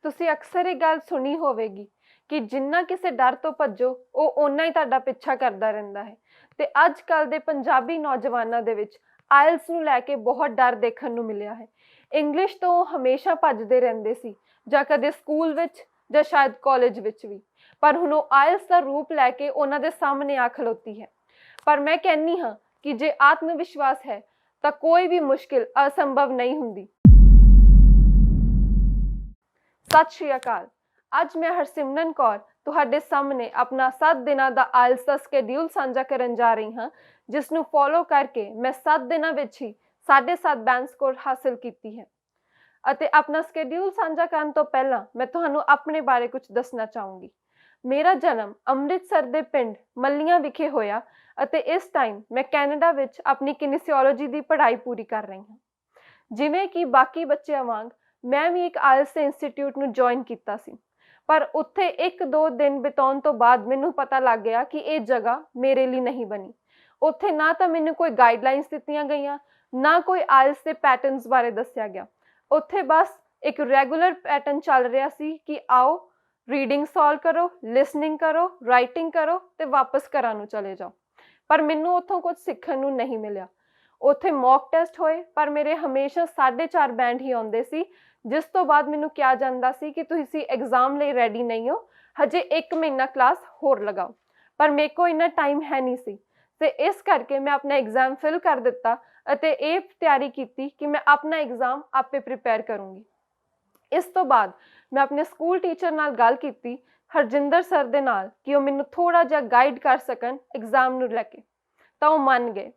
ਤੁਸੀਂ ਅਕਸਰ ਇਹ ਗੱਲ ਸੁਣੀ ਹੋਵੇਗੀ ਕਿ ਜਿੰਨਾ ਕਿਸੇ ਡਰ ਤੋਂ ਭੱਜੋ ਉਹ ਓਨਾ ਹੀ ਤੁਹਾਡਾ ਪਿੱਛਾ ਕਰਦਾ ਰਹਿੰਦਾ ਹੈ। ਤੇ ਅੱਜ ਕੱਲ ਦੇ ਪੰਜਾਬੀ ਨੌਜਵਾਨਾਂ ਦੇ ਵਿੱਚ ਆਇਲਸ ਨੂੰ ਲੈ ਕੇ ਬਹੁਤ ਡਰ ਦੇਖਣ ਨੂੰ ਮਿਲਿਆ ਹੈ। ਇੰਗਲਿਸ਼ ਤੋਂ ਉਹ ਹਮੇਸ਼ਾ ਭੱਜਦੇ ਰਹਿੰਦੇ ਸੀ, ਜਾਂ ਕਦੇ ਸਕੂਲ ਵਿੱਚ ਜਾਂ ਸ਼ਾਇਦ ਕਾਲਜ ਵਿੱਚ ਵੀ। ਪਰ ਹੁਣ ਉਹ ਆਇਲਸ ਦਾ ਰੂਪ ਲੈ ਕੇ ਉਹਨਾਂ ਦੇ ਸਾਹਮਣੇ ਆ ਖਲੋਤੀ ਹੈ। ਪਰ ਮੈਂ ਕਹਿੰਨੀ ਹਾਂ ਕਿ ਜੇ ਆਤਮ ਵਿਸ਼ਵਾਸ ਹੈ ਤਾਂ ਕੋਈ ਵੀ ਮੁਸ਼ਕਿਲ ਅਸੰਭਵ ਨਹੀਂ ਹੁੰਦੀ। ਸਤਿ ਸ਼੍ਰੀ ਅਕਾਲ। ਅੱਜ ਮੈਂ ਹਰਸਿਮਰਨ ਕੌਰ ਤੁਹਾਡੇ ਸਾਹਮਣੇ ਆਪਣਾ 7 ਦਿਨਾਂ ਦਾ ਆਇਲਸ ਦਾ ਸਕੇਡਿਊਲ ਸਾਂਝਾ ਕਰਨ ਜਾ ਰਹੀ ਹਾਂ, ਜਿਸ ਨੂੰ ਫੋਲੋ ਕਰਕੇ ਮੈਂ 7 ਦਿਨਾਂ ਵਿੱਚ ਹੀ 7.5 ਬੈਂਡ ਸਕੋਰ ਹਾਸਲ ਕੀਤੀ ਹੈ। ਅਤੇ ਆਪਣਾ ਸਕੇਡਿਊਲ ਸਾਂਝਾ ਕਰਨ ਤੋਂ ਪਹਿਲਾਂ ਮੈਂ ਤੁਹਾਨੂੰ ਆਪਣੇ ਬਾਰੇ ਕੁਝ ਦੱਸਣਾ ਚਾਹੂੰਗੀ। ਮੇਰਾ ਜਨਮ ਅੰਮ੍ਰਿਤਸਰ ਦੇ ਪਿੰਡ ਮੱਲੀਆਂ ਵਿਖੇ ਹੋਇਆ ਅਤੇ ਇਸ ਟਾਈਮ ਮੈਂ ਕੈਨੇਡਾ ਵਿੱਚ ਆਪਣੀ ਕਿਨੇਸੀਓਲੋਜੀ ਦੀ ਪੜ੍ਹਾਈ ਪੂਰੀ ਕਰ ਰਹੀ ਹਾਂ। ਜਿਵੇਂ ਕਿ ਬਾਕੀ ਬੱਚਿਆਂ ਵਾਂਗ ਮੈਂ ਵੀ ਇੱਕ ਆਇਲਸ ਇੰਸਟੀਚਿਊਟ ਨੂੰ ਜੁਆਇਨ ਕੀਤਾ ਸੀ, ਪਰ ਉੱਥੇ 1-2 ਦਿਨ ਬਿਤਾਉਣ ਤੋਂ ਬਾਅਦ ਮੈਨੂੰ ਪਤਾ ਲੱਗ ਗਿਆ ਕਿ ਇਹ ਜਗ੍ਹਾ ਮੇਰੇ ਲਈ ਨਹੀਂ ਬਣੀ। ਉੱਥੇ ਨਾ ਤਾਂ ਮੈਨੂੰ ਕੋਈ ਗਾਈਡਲਾਈਨਸ ਦਿੱਤੀਆਂ ਗਈਆਂ, ਨਾ ਕੋਈ ਆਇਲਸ ਦੇ ਪੈਟਰਨਸ ਬਾਰੇ ਦੱਸਿਆ ਗਿਆ। ਉੱਥੇ ਬਸ ਇੱਕ ਰੈਗੂਲਰ ਪੈਟਰਨ ਚੱਲ ਰਿਹਾ ਸੀ ਕਿ ਆਓ ਰੀਡਿੰਗ ਸੋਲਵ ਕਰੋ, ਲਿਸਨਿੰਗ ਕਰੋ, ਰਾਈਟਿੰਗ ਕਰੋ ਤੇ ਵਾਪਸ ਘਰਾਂ ਨੂੰ ਚਲੇ ਜਾਓ। ਪਰ ਮੈਨੂੰ ਉੱਥੋਂ ਕੁਝ ਸਿੱਖਣ ਨੂੰ ਨਹੀਂ ਮਿਲਿਆ। ਉੱਥੇ ਮੌਕ ਟੈਸਟ ਹੋਏ, ਪਰ ਮੇਰੇ ਹਮੇਸ਼ਾ 4.5 ਬੈਂਡ ਹੀ ਆਉਂਦੇ ਸੀ, ਜਿਸ ਤੋਂ ਬਾਅਦ ਮੈਨੂੰ ਕਿਹਾ ਜਾਂਦਾ ਸੀ ਕਿ ਤੁਸੀਂ ਐਗਜ਼ਾਮ ਲਈ ਰੈਡੀ ਨਹੀਂ ਹੋ, ਹਜੇ 1 ਮਹੀਨਾ ਕਲਾਸ ਹੋਰ ਲਗਾਓ। ਪਰ ਮੇਰੇ ਕੋਲ ਇੰਨਾ ਟਾਈਮ ਹੈ ਨਹੀਂ ਸੀ ਤੇ ਇਸ ਕਰਕੇ ਮੈਂ ਆਪਣਾ ਐਗਜ਼ਾਮ ਫਿਲ ਕਰ ਦਿੱਤਾ ਅਤੇ ਇਹ ਤਿਆਰੀ ਕੀਤੀ ਕਿ ਮੈਂ ਆਪਣਾ ਐਗਜ਼ਾਮ ਆਪੇ ਪ੍ਰਿਪੇਅਰ ਕਰੂੰਗੀ। ਇਸ ਤੋਂ ਬਾਅਦ ਮੈਂ ਆਪਣੇ ਸਕੂਲ ਟੀਚਰ ਨਾਲ ਗੱਲ ਕੀਤੀ, ਹਰਜਿੰਦਰ ਸਰ ਦੇ ਨਾਲ, ਕਿ ਉਹ ਮੈਨੂੰ ਥੋੜਾ ਜਿਹਾ ਗਾਈਡ ਕਰ ਸਕਣ ਐਗਜ਼ਾਮ ਨੂੰ ਲੈ ਕੇ, ਤਾਂ ਉਹ ਮੰਨ ਗਏ।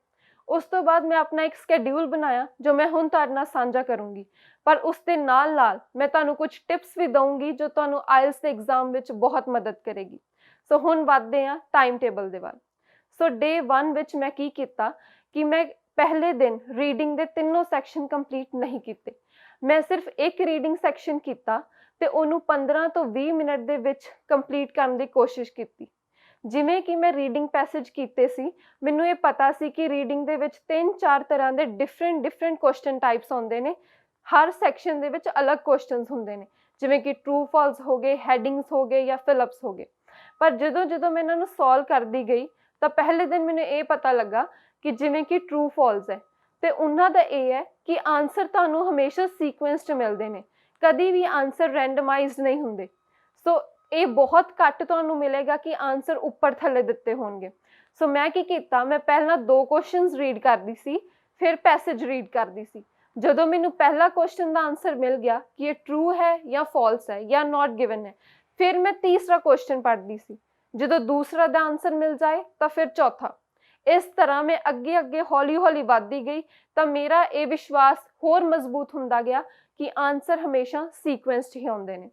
ਉਸ ਤੋਂ ਬਾਅਦ ਮੈਂ ਆਪਣਾ ਇੱਕ ਸਕੇਡਿਊਲ ਬਣਾਇਆ ਜੋ ਮੈਂ ਹੁਣ ਤੁਹਾਡੇ ਨਾਲ ਸਾਂਝਾ ਕਰੂੰਗੀ, ਪਰ ਉਸ ਦੇ ਨਾਲ ਮੈਂ ਤੁਹਾਨੂੰ ਕੁਝ ਟਿਪਸ ਵੀ ਦਊਂਗੀ ਜੋ ਤੁਹਾਨੂੰ ਆਇਲਸ ਦੇ ਐਗਜ਼ਾਮ ਵਿੱਚ ਬਹੁਤ ਮਦਦ ਕਰੇਗੀ। ਸੋ ਹੁਣ ਵੱਧਦੇ ਹਾਂ ਟਾਈਮ ਟੇਬਲ ਦੇ ਵੱਲ। ਸੋ ਡੇ 1 ਵਿੱਚ ਮੈਂ ਕੀ ਕੀਤਾ ਕਿ ਮੈਂ ਪਹਿਲੇ ਦਿਨ ਰੀਡਿੰਗ ਦੇ ਤਿੰਨੋਂ ਸੈਕਸ਼ਨ ਕੰਪਲੀਟ ਨਹੀਂ ਕੀਤੇ। ਮੈਂ ਸਿਰਫ ਇੱਕ ਰੀਡਿੰਗ ਸੈਕਸ਼ਨ ਕੀਤਾ ਤੇ ਉਹਨੂੰ 15 ਤੋਂ 20 ਮਿੰਟ ਦੇ ਵਿੱਚ ਕੰਪਲੀਟ ਕਰਨ ਦੀ ਕੋਸ਼ਿਸ਼ ਕੀਤੀ। ਜਿਵੇਂ ਕਿ ਮੈਂ ਰੀਡਿੰਗ ਪੈਸੇਜ ਕੀਤੇ ਸੀ, ਮੈਨੂੰ ਇਹ ਪਤਾ ਸੀ ਕਿ ਰੀਡਿੰਗ ਦੇ ਵਿੱਚ 3-4 ਤਰ੍ਹਾਂ ਦੇ ਡਿਫਰੈਂਟ ਕੁਐਸਚਨ ਟਾਈਪਸ ਆਉਂਦੇ ਨੇ। ਹਰ ਸੈਕਸ਼ਨ ਦੇ ਵਿੱਚ ਅਲੱਗ ਕੁਐਸਚਨਸ ਹੁੰਦੇ ਨੇ, ਜਿਵੇਂ ਕਿ ਟਰੂ ਫਾਲਸ ਹੋ ਗਏ, ਹੈਡਿੰਗਸ ਹੋ ਗਏ ਜਾਂ ਫਿਲਅਪਸ ਹੋ ਗਏ। ਪਰ ਜਦੋਂ ਮੈਂ ਇਹਨਾਂ ਨੂੰ ਸੋਲਵ ਕਰਦੀ ਗਈ ਤਾਂ ਪਹਿਲੇ ਦਿਨ ਮੈਨੂੰ ਇਹ ਪਤਾ ਲੱਗਾ ਕਿ ਜਿਵੇਂ ਕਿ ਟਰੂ ਫਾਲਸ ਹੈ ਤੇ ਉਹਨਾਂ ਦਾ ਇਹ ਹੈ ਕਿ ਆਨਸਰ ਤੁਹਾਨੂੰ ਹਮੇਸ਼ਾ ਸੀਕੁਐਂਸ 'ਚ ਮਿਲਦੇ ਨੇ, ਕਦੀ ਵੀ ਆਨਸਰ ਰੈਂਡਮਾਈਜ਼ਡ ਨਹੀਂ ਹੁੰਦੇ। ਸੋ ਇਹ ਬਹੁਤ ਘੱਟ ਤੁਹਾਨੂੰ ਮਿਲੇਗਾ ਕਿ ਆਨਸਰ ਉੱਪਰ ਥੱਲੇ ਦਿੱਤੇ ਹੋਣਗੇ। ਸੋ ਮੈਂ ਕੀ ਕੀਤਾ, ਮੈਂ ਪਹਿਲਾਂ 2 ਕੁਐਸਚਨਸ ਰੀਡ ਕਰਦੀ ਸੀ, ਫਿਰ ਪੈਸੇਜ ਰੀਡ ਕਰਦੀ ਸੀ। ਜਦੋਂ ਮੈਨੂੰ ਪਹਿਲਾ ਕੁਐਸਚਨ ਦਾ ਆਨਸਰ ਮਿਲ ਗਿਆ ਕਿ ਇਹ ਟਰੂ ਹੈ ਜਾਂ ਫਾਲਸ ਹੈ ਜਾਂ ਨਾਟ ਗਿਵਨ ਹੈ, ਫਿਰ ਮੈਂ ਤੀਸਰਾ ਕੁਐਸਚਨ ਪੜ੍ਹਦੀ ਸੀ। ਜਦੋਂ ਦੂਸਰਾ ਦਾ ਆਨਸਰ ਮਿਲ ਜਾਏ ਤਾਂ ਫਿਰ ਚੌਥਾ। ਇਸ ਤਰ੍ਹਾਂ ਮੈਂ ਅੱਗੇ ਹੌਲੀ ਵੱਧਦੀ ਗਈ ਤਾਂ ਮੇਰਾ ਇਹ ਵਿਸ਼ਵਾਸ ਹੋਰ ਮਜ਼ਬੂਤ ਹੁੰਦਾ ਗਿਆ ਕਿ ਆਨਸਰ ਹਮੇਸ਼ਾ ਸੀਕੁਐਂਸ 'ਚ ਹੀ ਆਉਂਦੇ ਨੇ।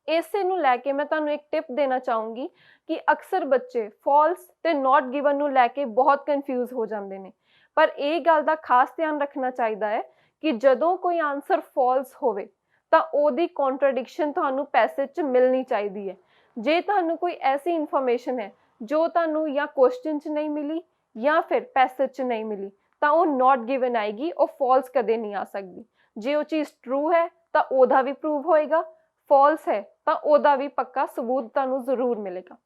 ਇਸੇ ਨੂੰ ਲੈ ਕੇ ਮੈਂ ਤੁਹਾਨੂੰ ਇੱਕ ਟਿਪ ਦੇਣਾ ਚਾਹੂੰਗੀ ਕਿ ਅਕਸਰ ਬੱਚੇ ਫਾਲਸ ਤੇ ਨਾਟ ਗਿਵਨ ਨੂੰ ਲੈ ਕੇ ਬਹੁਤ ਕਨਫਿਊਜ਼ ਹੋ ਜਾਂਦੇ ਨੇ। ਪਰ ਇਹ ਗੱਲ ਦਾ ਖਾਸ ਧਿਆਨ ਰੱਖਣਾ ਚਾਹੀਦਾ ਹੈ ਕਿ ਜਦੋਂ ਕੋਈ ਆਨਸਰ ਫਾਲਸ ਹੋਵੇ ਤਾਂ ਉਹਦੀ ਕੰਟਰਡਿਕਸ਼ਨ ਤੁਹਾਨੂੰ ਪੈਸੇਜ 'ਚ ਮਿਲਣੀ ਚਾਹੀਦੀ ਹੈ। ਜੇ ਤੁਹਾਨੂੰ ਕੋਈ ਐਸੀ ਇਨਫੋਰਮੇਸ਼ਨ ਹੈ ਜੋ ਤੁਹਾਨੂੰ ਜਾਂ ਕੁਐਸਚਨ 'ਚ ਨਹੀਂ ਮਿਲੀ ਜਾਂ ਫਿਰ ਪੈਸੇਜ 'ਚ ਨਹੀਂ ਮਿਲੀ, ਤਾਂ ਉਹ ਨਾਟ ਗਿਵਨ ਆਏਗੀ, ਉਹ ਫਾਲਸ ਕਦੇ ਨਹੀਂ ਆ ਸਕਦੀ। ਜੇ ਉਹ ਚੀਜ਼ ਟਰੂ ਹੈ ਤਾਂ ਉਹਦਾ ਵੀ ਪ੍ਰੂਵ ਹੋਏਗਾ, ਫਾਲਸ ਹੈ ਤਾਂ ਉਹਦਾ ਵੀ ਪੱਕਾ ਸਬੂਤ ਤੁਹਾਨੂੰ ਜ਼ਰੂਰ ਮਿਲੇਗਾ।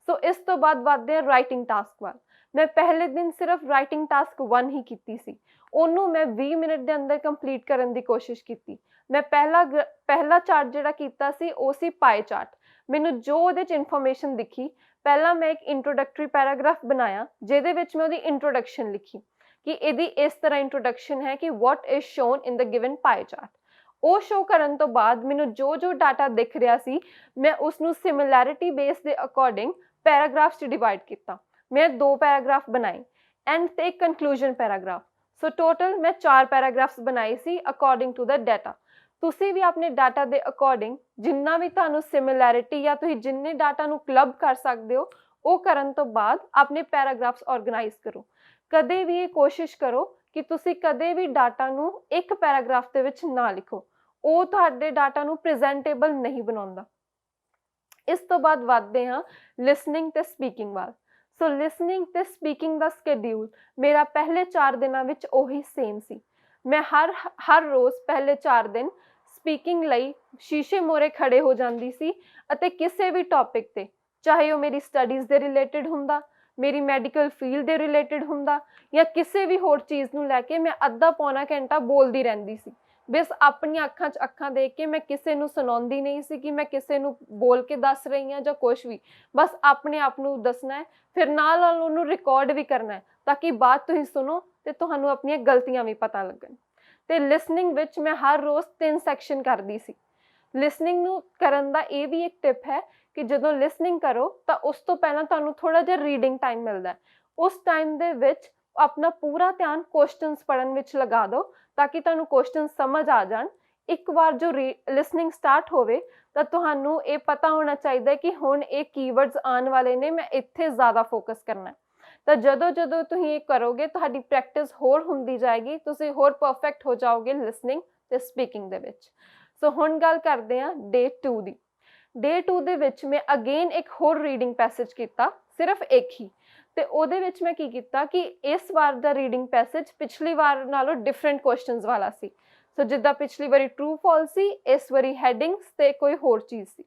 ਸੋ ਇਸ ਤੋਂ ਬਾਅਦ ਵੱਧਦੇ ਹਾਂ ਰਾਈਟਿੰਗ ਟਾਸਕ ਵੱਲ। ਮੈਂ ਪਹਿਲੇ ਦਿਨ ਸਿਰਫ ਰਾਈਟਿੰਗ ਟਾਸਕ 1 ਹੀ ਕੀਤੀ ਸੀ, ਉਹਨੂੰ ਮੈਂ 20 ਮਿੰਟ ਦੇ ਅੰਦਰ ਕੰਪਲੀਟ ਕਰਨ ਦੀ ਕੋਸ਼ਿਸ਼ ਕੀਤੀ। ਮੈਂ ਪਹਿਲਾ ਚਾਰਟ ਜਿਹੜਾ ਕੀਤਾ ਸੀ ਉਹ ਸੀ ਪਾਈ ਚਾਰਟ। ਮੈਨੂੰ ਜੋ ਉਹਦੇ 'ਚ ਇਨਫੋਰਮੇਸ਼ਨ ਦਿਖੀ, ਪਹਿਲਾਂ ਮੈਂ ਇੱਕ ਇੰਟਰੋਡਕਟਰੀ ਪੈਰਾਗ੍ਰਾਫ ਬਣਾਇਆ ਜਿਹਦੇ ਵਿੱਚ ਮੈਂ ਉਹਦੀ ਇੰਟਰੋਡਕਸ਼ਨ ਲਿਖੀ ਕਿ ਇਹਦੀ ਇਸ ਤਰ੍ਹਾਂ ਇੰਟਰੋਡਕਸ਼ਨ ਹੈ ਕਿ what is shown in the given pie chart. ਉਹ ਸ਼ੋ ਕਰਨ ਤੋਂ ਬਾਅਦ ਮੈਨੂੰ ਜੋ ਡਾਟਾ ਦਿਖ ਰਿਹਾ ਸੀ, ਮੈਂ ਉਸਨੂੰ ਸਿਮਿਲੈਰਿਟੀ ਬੇਸ ਦੇ ਅਕੋਰਡਿੰਗ ਪੈਰਾਗ੍ਰਾਫਸ 'ਚ ਡਿਵਾਈਡ ਕੀਤਾ। ਮੈਂ 2 ਪੈਰਾਗ੍ਰਾਫ ਬਣਾਏ, ਐਂਡ ਤੇ ਇੱਕ ਕਨਕਲੂਜਨ ਪੈਰਾਗ੍ਰਾਫ। ਸੋ ਟੋਟਲ ਮੈਂ 4 ਪੈਰਾਗ੍ਰਾਫਸ ਬਣਾਏ ਸੀ ਅਕੋਰਡਿੰਗ ਟੂ ਦ ਡਾਟਾ। ਤੁਸੀਂ ਵੀ ਆਪਣੇ ਡਾਟਾ ਦੇ ਅਕੋਰਡਿੰਗ ਜਿੰਨਾ ਵੀ ਤੁਹਾਨੂੰ ਸਿਮਿਲੈਰਿਟੀ ਜਾਂ ਤੁਸੀਂ ਜਿੰਨੇ ਡਾਟਾ ਨੂੰ ਕਲੱਬ ਕਰ ਸਕਦੇ ਹੋ, ਉਹ ਕਰਨ ਤੋਂ ਬਾਅਦ ਆਪਣੇ ਪੈਰਾਗ੍ਰਾਫਸ ਆਰਗੇਨਾਈਜ਼ ਕਰੋ। ਕਦੇ ਵੀ ਇਹ ਕੋਸ਼ਿਸ਼ ਕਰੋ ਕਿ ਤੁਸੀਂ ਕਦੇ ਵੀ ਡਾਟਾ ਨੂੰ ਇੱਕ ਪੈਰਾਗ੍ਰਾਫ ਦੇ ਵਿੱਚ ਨਾ ਲਿਖੋ, ਉਹ ਤੁਹਾਡੇ ਡਾਟਾ ਨੂੰ ਪ੍ਰੈਜ਼ੈਂਟੇਬਲ ਨਹੀਂ ਬਣਾਉਂਦਾ। ਇਸ ਤੋਂ ਬਾਅਦ ਵੱਧਦੇ ਹਾਂ ਲਿਸਨਿੰਗ ਤੇ ਸਪੀਕਿੰਗ ਵੱਲ। ਸੋ ਲਿਸਨਿੰਗ ਤੇ ਸਪੀਕਿੰਗ ਦਾ ਸਕੇਡਿਊਲ ਮੇਰਾ ਪਹਿਲੇ 4 ਦਿਨਾਂ ਵਿੱਚ ਉਹੀ ਸੇਮ ਸੀ। ਮੈਂ ਹਰ ਰੋਜ਼ ਪਹਿਲੇ 4 ਦਿਨ ਸਪੀਕਿੰਗ ਲਈ ਸ਼ੀਸ਼ੇ ਮੂਹਰੇ ਖੜੇ ਹੋ ਜਾਂਦੀ ਸੀ ਅਤੇ ਕਿਸੇ ਵੀ ਟੌਪਿਕ ਤੇ, ਚਾਹੇ ਉਹ ਮੇਰੀ ਸਟੱਡੀਜ਼ ਦੇ ਰਿਲੇਟਡ ਹੁੰਦਾ, ਮੇਰੀ ਮੈਡੀਕਲ ਫੀਲਡ ਦੇ ਰਿਲੇਟਡ ਹੁੰਦਾ ਜਾਂ ਕਿਸੇ ਵੀ ਹੋਰ ਚੀਜ਼ ਨੂੰ ਲੈ ਕੇ ਮੈਂ ਅੱਧਾ ਪੌਣਾ ਘੰਟਾ ਬੋਲਦੀ ਰਹਿੰਦੀ ਸੀ। ਬਸ ਆਪਣੀਆਂ ਅੱਖਾਂ 'ਚ ਅੱਖਾਂ ਦੇ ਕੇ ਮੈਂ ਕਿਸੇ ਨੂੰ ਸੁਣਾਉਂਦੀ ਨਹੀਂ ਸੀ ਕਿ ਮੈਂ ਕਿਸੇ ਨੂੰ ਬੋਲ ਕੇ ਦੱਸ ਰਹੀ ਹਾਂ ਜਾਂ ਕੁਛ ਵੀ। ਬਸ ਆਪਣੇ ਆਪ ਨੂੰ ਦੱਸਣਾ ਹੈ, ਫਿਰ ਨਾਲ ਨਾਲ ਉਹਨੂੰ ਰਿਕਾਰਡ ਵੀ ਕਰਨਾ ਹੈ ਤਾਂ ਕਿ ਬਾਅਦ ਤੁਸੀਂ ਸੁਣੋ ਤੇ ਤੁਹਾਨੂੰ ਆਪਣੀਆਂ ਗਲਤੀਆਂ ਵੀ ਪਤਾ ਲੱਗਣ। ਤੇ ਲਿਸਨਿੰਗ ਵਿੱਚ ਮੈਂ ਹਰ ਰੋਜ਼ 3 ਸੈਕਸ਼ਨ ਕਰਦੀ ਸੀ। ਲਿਸਨਿੰਗ ਨੂੰ ਕਰਨ ਦਾ ਇਹ ਵੀ ਇੱਕ ਟਿਪ ਹੈ ਕਿ ਜਦੋਂ ਲਿਸਨਿੰਗ ਕਰੋ ਤਾਂ ਉਸ ਤੋਂ ਪਹਿਲਾਂ ਤੁਹਾਨੂੰ ਥੋੜਾ ਜਿਹਾ ਰੀਡਿੰਗ ਟਾਈਮ ਮਿਲਦਾ। ਉਸ ਟਾਈਮ ਦੇ ਵਿੱਚ ਆਪਣਾ ਪੂਰਾ ਧਿਆਨ ਕੁਐਸਚਨਸ ਪੜ੍ਹਨ ਵਿੱਚ ਲਗਾ ਦਿਓ ਤਾਂ ਕਿ ਤੁਹਾਨੂੰ ਕੁਐਸਚਨ ਸਮਝ ਆ ਜਾਣ। ਇੱਕ ਵਾਰ ਜੋ ਲਿਸਨਿੰਗ ਸਟਾਰਟ ਹੋਵੇ ਤਾਂ ਤੁਹਾਨੂੰ ਇਹ ਪਤਾ ਹੋਣਾ ਚਾਹੀਦਾ ਕਿ ਹੁਣ ਇਹ ਕੀਵਰਡਸ ਆਉਣ ਵਾਲੇ ਨੇ, ਮੈਂ ਇੱਥੇ ਜ਼ਿਆਦਾ ਫੋਕਸ ਕਰਨਾ। ਤਾਂ ਜਦੋਂ ਜਦੋਂ ਤੁਸੀਂ ਇਹ ਕਰੋਗੇ ਤੁਹਾਡੀ ਪ੍ਰੈਕਟਿਸ ਹੋਰ ਹੁੰਦੀ ਜਾਏਗੀ, ਤੁਸੀਂ ਹੋਰ ਪਰਫੈਕਟ ਹੋ ਜਾਓਗੇ ਲਿਸਨਿੰਗ ਤੇ ਸਪੀਕਿੰਗ ਦੇ ਵਿੱਚ। ਸੋ ਹੁਣ ਗੱਲ ਕਰਦੇ ਹਾਂ ਡੇ 2 ਦੀ। ਡੇ 2 ਦੇ ਵਿੱਚ ਮੈਂ ਅਗੇਨ ਇੱਕ ਹੋਰ ਰੀਡਿੰਗ ਪੈਸੇਜ ਕੀਤਾ, ਸਿਰਫ ਇੱਕ ਹੀ। ਤੇ ਉਹਦੇ ਵਿੱਚ ਮੈਂ ਕੀ ਕੀਤਾ ਕਿ ਇਸ ਵਾਰ ਦਾ ਰੀਡਿੰਗ ਪੈਸੇਜ ਪਿਛਲੀ ਵਾਰ ਨਾਲੋਂ ਡਿਫਰੈਂਟ ਕੁਐਸਚਨਸ ਵਾਲਾ ਸੀ। ਸੋ ਜਿੱਦਾਂ ਪਿਛਲੀ ਵਾਰੀ ਟਰੂ ਫਾਲਸ ਸੀ, ਇਸ ਵਾਰੀ ਹੈਡਿੰਗਸ ਤੇ ਕੋਈ ਹੋਰ ਚੀਜ਼ ਸੀ।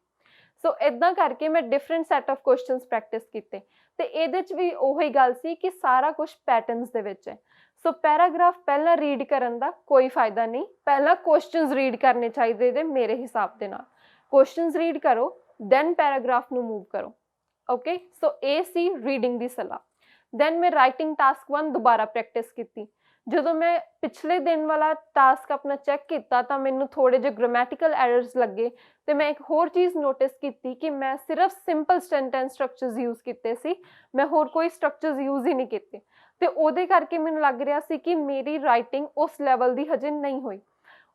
ਸੋ ਇਦਾਂ ਕਰਕੇ ਮੈਂ different set of questions practice ਕੀਤੇ ਤੇ ਇਹਦੇ 'ਚ ਵੀ ਉਹੀ ਗੱਲ ਸੀ ਕਿ ਸਾਰਾ ਕੁਝ ਪੈਟਰਨਸ ਦੇ ਵਿੱਚ ਹੈ। ਸੋ ਪੈਰਾਗ੍ਰਾਫ ਪਹਿਲਾਂ ਰੀਡ ਕਰਨ ਦਾ ਕੋਈ ਫਾਇਦਾ ਨਹੀਂ, ਪਹਿਲਾਂ ਕੁਐਸਚਨਸ ਰੀਡ ਕਰਨੇ ਚਾਹੀਦੇ ਨੇ ਮੇਰੇ ਹਿਸਾਬ ਦੇ ਨਾਲ। ਕੁਐਸਚਨਸ ਰੀਡ ਕਰੋ, ਦੈਨ ਪੈਰਾਗ੍ਰਾਫ ਨੂੰ ਮੂਵ ਕਰੋ। ਓਕੇ, ਸੋ ਇਹ ਸੀ ਰੀਡਿੰਗ ਦੀ ਸਲਾਹ। ਦੈਨ ਮੈਂ ਰਾਈਟਿੰਗ ਟਾਸਕ 1 ਦੁਬਾਰਾ ਪ੍ਰੈਕਟਿਸ ਕੀਤੀ। ਜਦੋਂ ਮੈਂ ਪਿਛਲੇ ਦਿਨ ਵਾਲਾ ਟਾਸਕ ਆਪਣਾ ਚੈੱਕ ਕੀਤਾ ਤਾਂ ਮੈਨੂੰ ਥੋੜੇ ਜਿਹੇ ਗ੍ਰਾਮੈਟੀਕਲ ਐਰਰਸ ਲੱਗੇ ਤੇ ਮੈਂ ਇੱਕ ਹੋਰ ਚੀਜ਼ ਨੋਟਿਸ ਕੀਤੀ ਕਿ ਮੈਂ ਸਿਰਫ ਸਿੰਪਲ ਸੈਂਟੈਂਸ ਸਟਰਕਚਰਸ ਯੂਜ਼ ਕੀਤੇ ਸੀ, ਮੈਂ ਹੋਰ ਕੋਈ ਸਟਰਕਚਰਸ ਯੂਜ਼ ਹੀ ਨਹੀਂ ਕੀਤੇ। ਤੇ ਉਹਦੇ ਕਰਕੇ ਮੈਨੂੰ ਲੱਗ ਰਿਹਾ ਸੀ ਕਿ ਮੇਰੀ ਰਾਈਟਿੰਗ ਉਸ ਲੈਵਲ ਦੀ ਹਜੇ ਨਹੀਂ ਹੋਈ।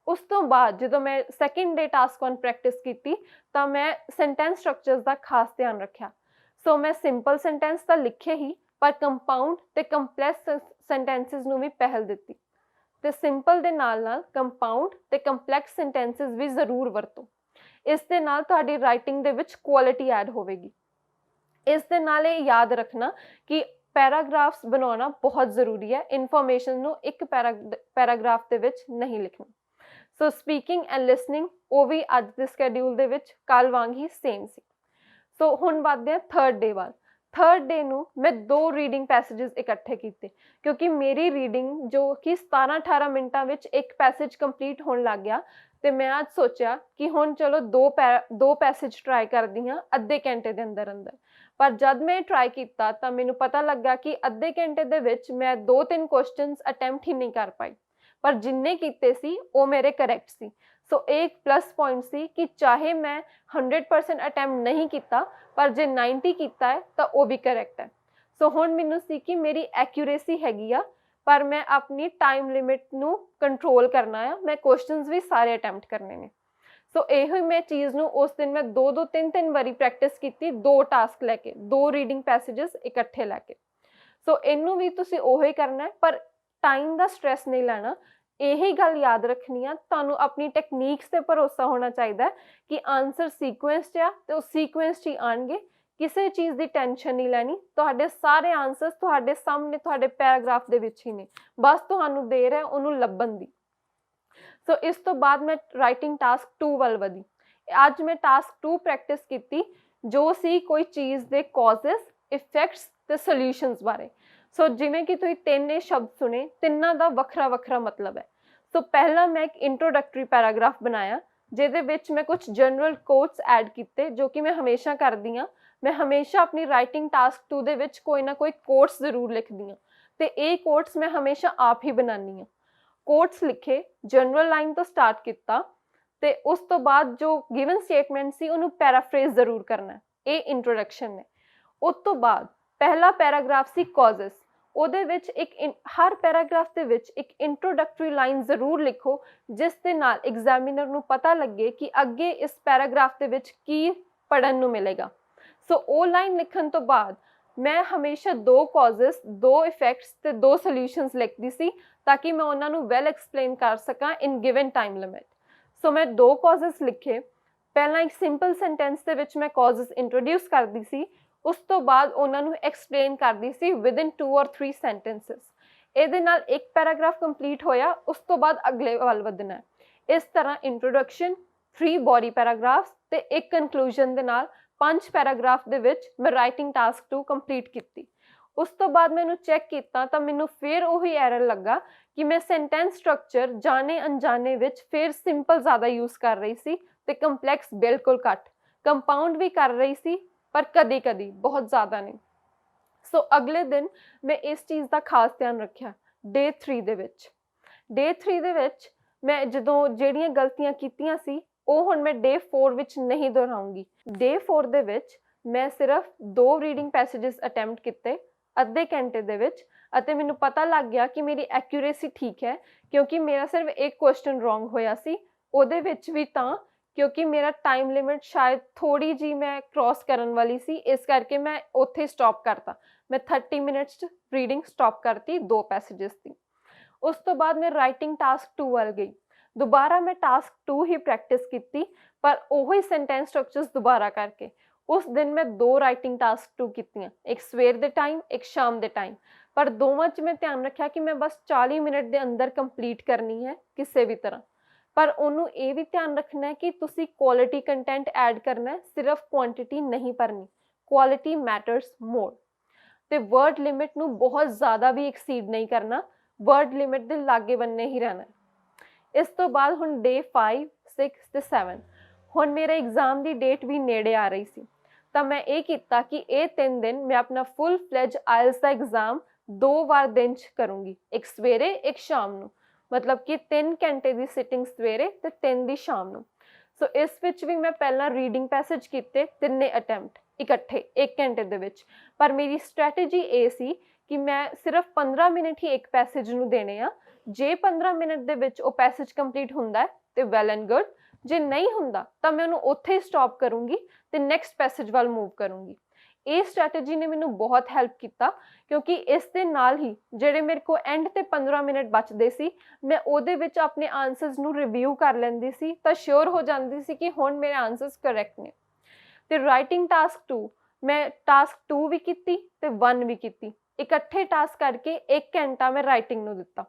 ਉਸ ਤੋਂ ਬਾਅਦ ਜਦੋਂ ਮੈਂ ਸੈਕਿੰਡ ਡੇ ਟਾਸਕ 1 ਪ੍ਰੈਕਟਿਸ ਕੀਤੀ ਤਾਂ ਮੈਂ ਸੈਂਟੈਂਸ ਸਟਰਕਚਰਸ ਦਾ ਖਾਸ ਧਿਆਨ ਰੱਖਿਆ। ਸੋ ਮੈਂ ਸਿੰਪਲ ਸੈਂਟੈਂਸ ਤਾਂ ਲਿਖੇ ਹੀ, ਪਰ ਕੰਪਾਊਂਡ ਤੇ ਕੰਪਲੈਕਸ ਸੈਂਟੈਂਸਿਸ ਨੂੰ ਵੀ ਪਹਿਲ ਦਿੱਤੀ। ਤੇ ਸਿੰਪਲ ਦੇ ਨਾਲ ਨਾਲ ਕੰਪਾਊਂਡ ਤੇ ਕੰਪਲੈਕਸ ਸੈਂਟੈਂਸਿਸ ਵੀ ਜ਼ਰੂਰ ਵਰਤੋ। ਇਸ ਦੇ ਨਾਲ ਤੁਹਾਡੀ ਰਾਈਟਿੰਗ ਦੇ ਵਿੱਚ ਕੁਆਲਿਟੀ ਐਡ ਹੋਵੇਗੀ। ਇਸ ਦੇ ਨਾਲ ਇਹ ਯਾਦ ਰੱਖਣਾ ਕਿ ਪੈਰਾਗ੍ਰਾਫਸ ਬਣਾਉਣਾ ਬਹੁਤ ਜ਼ਰੂਰੀ ਹੈ। ਇਨਫੋਰਮੇਸ਼ਨ ਨੂੰ ਇੱਕ ਪੈਰਾਗ੍ਰਾਫ ਦੇ ਵਿੱਚ ਨਹੀਂ ਲਿਖਣਾ। ਸੋ ਸਪੀਕਿੰਗ ਐਂਡ ਲਿਸਨਿੰਗ ਉਹ ਵੀ ਅੱਜ ਦੇ ਸਕੈਡਿਊਲ ਦੇ ਵਿੱਚ ਕੱਲ ਵਾਂਗ ਹੀ ਸੇਮ ਸੀ। ਸੋ ਹੁਣ ਵੱਧਦੇ ਹਾਂ ਥਰਡ ਡੇ ਵੱਲ। ਥਰਡ ਡੇ ਨੂੰ ਮੈਂ 2 ਰੀਡਿੰਗ ਪੈਸੇजेस ਇਕੱਠੇ ਕੀਤੇ ਕਿਉਂਕਿ ਮੇਰੀ ਰੀਡਿੰਗ ਜੋ ਕਿ 17-18 ਮਿੰਟਾਂ ਵਿੱਚ ਇੱਕ ਪੈਸੇਜ ਕੰਪਲੀਟ ਹੋਣ ਲੱਗ ਗਿਆ ਤੇ ਮੈਂ ਅੱਜ ਸੋਚਿਆ ਕਿ ਹੁਣ ਚਲੋ 2 ਪੈਸੇਜ ਟਰਾਈ ਕਰਦੀ ਹਾਂ ਅੱਧੇ ਘੰਟੇ ਦੇ ਅੰਦਰ ਅੰਦਰ। ਪਰ ਜਦ ਮੈਂ ਟਰਾਈ ਕੀਤਾ ਤਾਂ ਮੈਨੂੰ ਪਤਾ ਲੱਗਾ ਕਿ ਅੱਧੇ ਘੰਟੇ ਦੇ ਵਿੱਚ ਮੈਂ 2-3 ਕੁਐਸਚਨਸ ਅਟੈਂਪਟ ਹੀ ਨਹੀਂ ਕਰ ਪਾਈ, ਪਰ ਜਿੰਨੇ ਕੀਤੇ ਸੀ ਉਹ ਮੇਰੇ ਕਰੈਕਟ ਸੀ। ਸੋ ਇੱਕ ਪਲੱਸ ਪੁਆਇੰਟ ਸੀ ਕਿ ਚਾਹੇ ਮੈਂ 100% ਅਟੈਂਪਟ ਨਹੀਂ ਕੀਤਾ, ਪਰ ਜੇ 90 ਕੀਤਾ ਹੈ ਤਾਂ ਉਹ ਵੀ ਕਰੈਕਟ ਹੈ। ਸੋ ਹੁਣ ਮੈਨੂੰ ਸੀ ਕਿ ਮੇਰੀ ਐਕਿਊਰੇਸੀ ਹੈਗੀ ਆ, ਪਰ ਮੈਂ ਆਪਣੀ ਟਾਈਮ ਲਿਮਿਟ ਨੂੰ ਕੰਟਰੋਲ ਕਰਨਾ ਆ, ਮੈਂ ਕੁਐਸਚਨਸ ਵੀ ਸਾਰੇ ਅਟੈਂਪਟ ਕਰਨੇ ਨੇ। ਸੋ ਇਹੋ ਹੀ ਮੈਂ ਚੀਜ਼ ਨੂੰ ਉਸ ਦਿਨ ਮੈਂ 2-2 3-3 ਵਾਰੀ ਪ੍ਰੈਕਟਿਸ ਕੀਤੀ, 2 ਟਾਸਕ ਲੈ ਕੇ, 2 ਰੀਡਿੰਗ ਪੈਸੇजेस ਇਕੱਠੇ ਲੈ ਕੇ। ਸੋ ਇਹਨੂੰ ਵੀ ਤੁਸੀਂ ਉਹੀ ਕਰਨਾ ਹੈ, ਪਰ ਟਾਈਮ ਦਾ ਸਟ੍ਰੈਸ ਨਹੀਂ ਲੈਣਾ। ਇਹੀ ਗੱਲ ਯਾਦ ਰੱਖਣੀ ਆ, ਤੁਹਾਨੂੰ ਆਪਣੀ ਟੈਕਨੀਕਸ ਤੇ ਭਰੋਸਾ ਹੋਣਾ ਚਾਹੀਦਾ ਕਿ ਆਨਸਰ ਸੀਕੁਐਂਸ 'ਚ ਆ ਤੇ ਉਹ ਸੀਕੁਐਂਸ 'ਚ ਹੀ ਆਣਗੇ। ਕਿਸੇ ਚੀਜ਼ ਦੀ ਟੈਨਸ਼ਨ ਨਹੀਂ ਲੈਣੀ, ਤੁਹਾਡੇ ਸਾਰੇ ਆਨਸਰਸ ਤੁਹਾਡੇ ਸਾਹਮਣੇ ਤੁਹਾਡੇ ਪੈਰਾਗ੍ਰਾਫ ਦੇ ਵਿੱਚ ਹੀ ਨੇ, ਬਸ ਤੁਹਾਨੂੰ ਦੇਰ ਹੈ ਉਹਨੂੰ ਲੱਭਣ ਦੀ। ਸੋ ਇਸ ਤੋਂ ਬਾਅਦ ਮੈਂ ਰਾਈਟਿੰਗ ਟਾਸਕ 2 ਵੱਲ ਵਧੀ। ਅੱਜ ਮੈਂ ਟਾਸਕ 2 ਪ੍ਰੈਕਟਿਸ ਕੀਤੀ ਜੋ ਸੀ ਕੋਈ ਚੀਜ਼ ਦੇ ਕੌਜ਼ਸ, ਇਫੈਕਟਸ ਤੇ ਸੋਲਿਊਸ਼ਨਸ ਬਾਰੇ। ਸੋ ਜਿਵੇਂ ਕਿ ਤੁਸੀਂ 3 ਸ਼ਬਦ ਸੁਣੇ, ਤਿੰਨਾਂ ਦਾ ਵੱਖਰਾ ਵੱਖਰਾ ਮਤਲਬ ਹੈ। ਸੋ ਪਹਿਲਾਂ ਮੈਂ ਇੱਕ ਇੰਟਰੋਡਕਟਰੀ ਪੈਰਾਗ੍ਰਾਫ ਬਣਾਇਆ ਜਿਹਦੇ ਵਿੱਚ ਮੈਂ ਕੁਝ ਜਨਰਲ ਕੋਟਸ ਐਡ ਕੀਤੇ ਜੋ ਕਿ ਮੈਂ ਹਮੇਸ਼ਾ ਕਰਦੀ ਹਾਂ। ਮੈਂ ਹਮੇਸ਼ਾ ਆਪਣੀ ਰਾਈਟਿੰਗ ਟਾਸਕ 2 ਦੇ ਵਿੱਚ ਕੋਈ ਨਾ ਕੋਈ ਕੋਟਸ ਜ਼ਰੂਰ ਲਿਖਦੀ ਹਾਂ ਤੇ ਇਹ ਕੋਟਸ ਮੈਂ ਹਮੇਸ਼ਾ ਆਪ ਹੀ ਬਣਾਉਂਦੀ ਹਾਂ। ਕੋਟਸ ਲਿਖੇ, ਜਨਰਲ ਲਾਈਨ ਤੋਂ ਸਟਾਰਟ ਕੀਤਾ ਤੇ ਉਸ ਤੋਂ ਬਾਅਦ ਜੋ ਗਿਵਨ ਸਟੇਟਮੈਂਟ ਸੀ ਉਹਨੂੰ ਪੈਰਾਫਰੇਜ਼ ਜ਼ਰੂਰ ਕਰਨਾ। ਇਹ ਇੰਟਰੋਡਕਸ਼ਨ ਨੇ। ਉਸ ਤੋਂ ਬਾਅਦ ਪਹਿਲਾ ਪੈਰਾਗ੍ਰਾਫ ਸੀ ਕੌਜ਼ਸ। ਉਹਦੇ ਵਿੱਚ ਹਰ ਪੈਰਾਗ੍ਰਾਫ ਦੇ ਵਿੱਚ ਇੱਕ ਇੰਟਰੋਡਕਟਰੀ ਲਾਈਨ ਜ਼ਰੂਰ ਲਿਖੋ ਜਿਸ ਦੇ ਨਾਲ ਐਗਜ਼ਾਮੀਨਰ ਨੂੰ ਪਤਾ ਲੱਗੇ ਕਿ ਅੱਗੇ ਇਸ ਪੈਰਾਗ੍ਰਾਫ ਦੇ ਵਿੱਚ ਕੀ ਪੜ੍ਹਨ ਨੂੰ ਮਿਲੇਗਾ। ਸੋ ਉਹ ਲਾਈਨ ਲਿਖਣ ਤੋਂ ਬਾਅਦ ਮੈਂ ਹਮੇਸ਼ਾ 2 ਕੌਜ਼ਸ, 2 ਇਫੈਕਟਸ ਤੇ 2 ਸੋਲਿਊਸ਼ਨਸ ਲਿਖਦੀ ਸੀ ਤਾਂ ਕਿ ਮੈਂ ਉਹਨਾਂ ਨੂੰ ਵੈਲ ਐਕਸਪਲੇਨ ਕਰ ਸਕਾਂ ਇਨ ਗਿਵਨ ਟਾਈਮ ਲਿਮਿਟ। ਸੋ ਮੈਂ 2 ਕੌਜ਼ਸ ਲਿਖੇ। ਪਹਿਲਾਂ ਇੱਕ ਸਿੰਪਲ ਸੈਂਟੈਂਸ ਦੇ ਵਿੱਚ ਮੈਂ ਕੌਜ਼ਸ ਇੰਟਰੋਡਿਊਸ ਕਰਦੀ ਸੀ, ਉਸ ਤੋਂ ਬਾਅਦ ਉਹਨਾਂ ਨੂੰ ਐਕਸਪਲੇਨ ਕਰਦੀ ਸੀ ਵਿਦਿਨ 2 or 3 ਸੈਂਟੈਂਸਸ। ਇਹਦੇ ਨਾਲ ਇੱਕ ਪੈਰਾਗ੍ਰਾਫ ਕੰਪਲੀਟ ਹੋਇਆ, ਉਸ ਤੋਂ ਬਾਅਦ ਅਗਲੇ ਵੱਲ ਵਧਣਾ। ਇਸ ਤਰ੍ਹਾਂ ਇੰਟਰੋਡਕਸ਼ਨ, 3 ਬੋਡੀ ਪੈਰਾਗ੍ਰਾਫਸ ਤੇ ਇੱਕ ਕਨਕਲੂਜਨ ਦੇ ਨਾਲ 5 ਪੈਰਾਗ੍ਰਾਫ ਦੇ ਵਿੱਚ ਮੈਂ ਰਾਈਟਿੰਗ ਟਾਸਕ 2 ਕੰਪਲੀਟ ਕੀਤੀ। ਉਸ ਤੋਂ ਬਾਅਦ ਮੈਨੂੰ ਚੈੱਕ ਕੀਤਾ ਤਾਂ ਮੈਨੂੰ ਫਿਰ ਉਹੀ ਐਰਰ ਲੱਗਾ ਕਿ ਮੈਂ ਸੈਂਟੈਂਸ ਸਟਰਕਚਰ ਜਾਣੇ ਅਣਜਾਣੇ ਵਿੱਚ ਫਿਰ ਸਿੰਪਲ ਜ਼ਿਆਦਾ ਯੂਜ਼ ਕਰ ਰਹੀ ਸੀ ਤੇ ਕੰਪਲੈਕਸ ਬਿਲਕੁਲ ਘੱਟ, ਕੰਪਾਊਂਡ ਵੀ ਕਰ ਰਹੀ ਸੀ ਪਰ ਕਦੀ-ਕਦੀ, ਬਹੁਤ ਜ਼ਿਆਦਾ ਨਹੀਂ। ਸੋ ਅਗਲੇ ਦਿਨ ਮੈਂ ਇਸ ਚੀਜ਼ ਦਾ ਖਾਸ ਧਿਆਨ ਰੱਖਿਆ। ਡੇ 3 ਦੇ ਵਿੱਚ ਮੈਂ ਜਦੋਂ ਜਿਹੜੀਆਂ ਗਲਤੀਆਂ ਕੀਤੀਆਂ ਸੀ ਉਹ ਹੁਣ ਮੈਂ ਡੇ 4 ਵਿੱਚ ਨਹੀਂ ਦੁਹਰਾਉਂਗੀ। ਡੇ 4 ਦੇ ਵਿੱਚ ਮੈਂ ਸਿਰਫ 2 ਰੀਡਿੰਗ ਪੈਸੇजेस ਅਟੈਂਪਟ ਕੀਤੇ ਅੱਧੇ ਘੰਟੇ ਦੇ ਵਿੱਚ, ਅਤੇ ਮੈਨੂੰ ਪਤਾ ਲੱਗ ਗਿਆ ਕਿ ਮੇਰੀ ਐਕਿਊਰੇਸੀ ਠੀਕ ਹੈ ਕਿਉਂਕਿ ਮੇਰਾ ਸਿਰਫ ਇੱਕ ਕੁਐਸਚਨ ਰੋਂਗ ਹੋਇਆ ਸੀ, ਉਹਦੇ ਵਿੱਚ ਵੀ ਤਾਂ ਕਿਉਂਕਿ ਮੇਰਾ ਟਾਈਮ ਲਿਮਿਟ ਸ਼ਾਇਦ ਥੋੜੀ ਜੀ ਮੈਂ ਕ੍ਰੋਸ ਕਰਨ ਵਾਲੀ ਸੀ, ਇਸ ਕਰਕੇ ਮੈਂ ਉੱਥੇ ਸਟਾਪ ਕਰਤਾ। ਮੈਂ 30 ਮਿੰਟਸ 'ਚ ਰੀਡਿੰਗ ਸਟਾਪ ਕਰਤੀ 2 ਪੈਸੇजेस ਦੀ। ਉਸ ਤੋਂ ਬਾਅਦ ਮੈਂ ਰਾਈਟਿੰਗ ਟਾਸਕ 2 ਵੱਲ ਗਈ। ਦੁਬਾਰਾ ਮੈਂ ਟਾਸਕ 2 ਹੀ ਪ੍ਰੈਕਟਿਸ ਕੀਤੀ ਪਰ ਉਹੀ ਸੈਂਟੈਂਸ ਸਟਰਕਚਰਸ ਦੁਬਾਰਾ ਕਰਕੇ। ਉਸ ਦਿਨ ਮੈਂ 2 ਰਾਈਟਿੰਗ ਟਾਸਕ 2 ਕੀਤੀਆਂ, ਇੱਕ ਸਵੇਰ ਦੇ ਟਾਈਮ, ਇੱਕ ਸ਼ਾਮ ਦੇ ਟਾਈਮ, ਪਰ ਦੋਵਾਂ 'ਚ ਮੈਂ ਧਿਆਨ ਰੱਖਿਆ ਕਿ ਮੈਂ ਬਸ 40 ਮਿੰਟ ਦੇ ਅੰਦਰ ਕੰਪਲੀਟ ਕਰਨੀ ਹੈ ਕਿਸੇ ਵੀ ਤਰ੍ਹਾਂ। ਪਰ ਉਹਨੂੰ ਇਹ ਵੀ ਧਿਆਨ ਰੱਖਣਾ ਹੈ ਕਿ ਤੁਸੀਂ ਕੁਆਲਿਟੀ ਕੰਟੈਂਟ ਐਡ ਕਰਨਾ ਹੈ, ਸਿਰਫ ਕੁਆਂਟੀਟੀ ਨਹੀਂ ਭਰਨੀ। ਕੁਆਲਿਟੀ ਮੈਟਰਸ ਮੋਰ। ਤੇ ਵਰਡ ਲਿਮਿਟ ਨੂੰ ਬਹੁਤ ਜ਼ਿਆਦਾ ਵੀ ਐਕਸੀਡ ਨਹੀਂ ਕਰਨਾ, ਵਰਡ ਲਿਮਿਟ ਦੇ ਲਾਗੇ ਬੰਨੇ ਹੀ ਰਹਿਣਾ। ਇਸ ਤੋਂ ਬਾਅਦ ਹੁਣ ਡੇ 5, 6 ਤੇ 7, ਹੁਣ ਮੇਰੇ ਐਗਜ਼ਾਮ ਦੀ ਡੇਟ ਵੀ ਨੇੜੇ ਆ ਰਹੀ ਸੀ ਤਾਂ ਮੈਂ ਇਹ ਕੀਤਾ ਕਿ ਇਹ 3 ਦਿਨ ਮੈਂ ਆਪਣਾ ਫੁੱਲ ਫਲੈਜ ਆਇਲਸ ਦਾ ਐਗਜ਼ਾਮ 2 ਵਾਰ ਦਿਨ 'ਚ ਕਰੂੰਗੀ, ਇੱਕ ਸਵੇਰੇ ਇੱਕ ਸ਼ਾਮ ਨੂੰ, ਮਤਲਬ ਕਿ 3 ਘੰਟੇ ਦੀ ਸਿਟਿੰਗ ਸਵੇਰੇ ਤੇ 3 ਦੀ ਸ਼ਾਮ ਨੂੰ। ਸੋ ਇਸ ਵਿੱਚ ਵੀ ਮੈਂ ਪਹਿਲਾਂ ਰੀਡਿੰਗ ਪੈਸੇਜ ਕੀਤੇ 3 ਅਟੈਂਪਟ ਇਕੱਠੇ 1 ਘੰਟੇ ਦੇ ਵਿੱਚ, ਪਰ ਮੇਰੀ ਸਟ੍ਰੈਟਜੀ ਇਹ ਸੀ ਕਿ ਮੈਂ ਸਿਰਫ 15 ਮਿੰਟ ਹੀ ਇੱਕ ਪੈਸੇਜ ਨੂੰ ਦੇਣੇ ਆ। ਜੇ 15 ਮਿੰਟ ਦੇ ਵਿੱਚ ਉਹ ਪੈਸੇਜ ਕੰਪਲੀਟ ਹੁੰਦਾ ਹੈ ਤੇ ਵੈਲ ਐਂਡ ਗੁੱਡ, ਜੇ ਨਹੀਂ ਹੁੰਦਾ ਤਾਂ ਮੈਂ ਉਹਨੂੰ ਉੱਥੇ ਹੀ ਸਟਾਪ ਕਰੂੰਗੀ ਤੇ ਨੈਕਸਟ ਪੈਸੇਜ ਵੱਲ ਮੂਵ ਕਰੂੰਗੀ। ਇਹ ਸਟ੍ਰੈਟਜੀ ਨੇ ਮੈਨੂੰ ਬਹੁਤ ਹੈਲਪ ਕੀਤਾ ਕਿਉਂਕਿ ਇਸ ਦੇ ਨਾਲ ਹੀ ਜਿਹੜੇ ਮੇਰੇ ਕੋਲ ਐਂਡ ਤੇ 15 ਮਿੰਟ ਬਚਦੇ ਸੀ, ਮੈਂ ਉਹਦੇ ਵਿੱਚ ਆਪਣੇ ਆਨਸਰਸ ਨੂੰ ਰਿਵਿਊ ਕਰ ਲੈਂਦੀ ਸੀ ਤਾਂ ਸ਼ੋਰ ਹੋ ਜਾਂਦੀ ਸੀ ਕਿ ਹੁਣ ਮੇਰੇ ਆਨਸਰਸ ਕਰੈਕਟ ਨੇ। ਤੇ ਰਾਈਟਿੰਗ ਟਾਸਕ 2, ਮੈਂ ਟਾਸਕ 2 ਵੀ ਕੀਤੀ ਤੇ 1 ਵੀ ਕੀਤੀ, ਇਕੱਠੇ ਟਾਸਕ ਕਰਕੇ 1 ਘੰਟਾ ਮੈਂ ਰਾਈਟਿੰਗ ਨੂੰ ਦਿੱਤਾ।